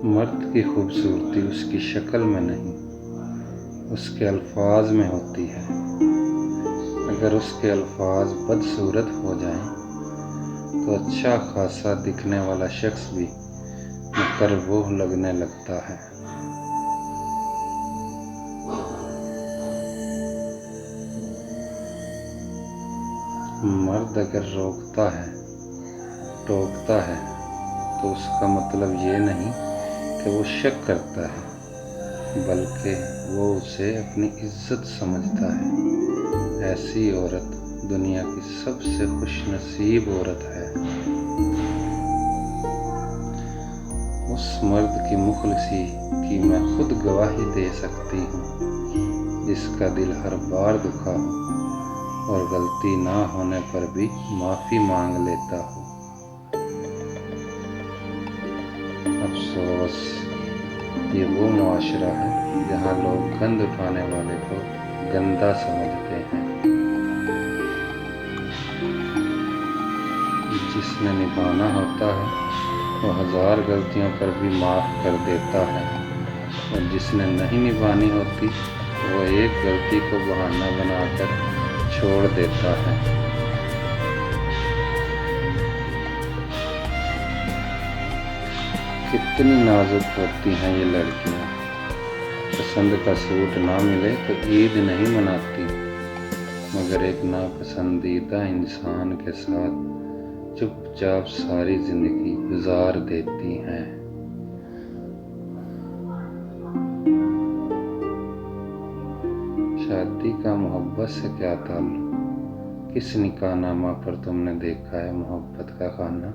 مرد کی خوبصورتی اس کی شکل میں نہیں، اس کے الفاظ میں ہوتی ہے۔ اگر اس کے الفاظ بدصورت ہو جائیں تو اچھا خاصا دکھنے والا شخص بھی مکروہ لگنے لگتا ہے۔ مرد اگر روکتا ہے، ٹوکتا ہے تو اس کا مطلب یہ نہیں کہ وہ شک کرتا ہے، بلکہ وہ اسے اپنی عزت سمجھتا ہے۔ ایسی عورت دنیا کی سب سے خوش نصیب عورت ہے۔ اس مرد کی مخلصی کی میں خود گواہی دے سکتی ہوں، جس کا دل ہر بار دکھا ہو اور غلطی نہ ہونے پر بھی معافی مانگ لیتا ہو۔ افسوس، یہ وہ معاشرہ ہے جہاں لوگ گند اٹھانے والے کو گندا سمجھتے ہیں۔ جس نے نبھانا ہوتا ہے وہ 1000 غلطیوں پر بھی معاف کر دیتا ہے، اور جس نے نہیں نبھانی ہوتی وہ ایک غلطی کو بہانہ بنا کر چھوڑ دیتا ہے۔ کتنی نازک ہوتی ہیں یہ لڑکیاں، پسند کا سوٹ نہ ملے تو عید نہیں مناتی، مگر ایک ناپسندیدہ انسان کے ساتھ چپ چاپ ساری زندگی گزار دیتی ہیں۔ شادی کا محبت سے کیا تعلق؟ کس نکاح نامہ پر تم نے دیکھا ہے محبت کا خانہ؟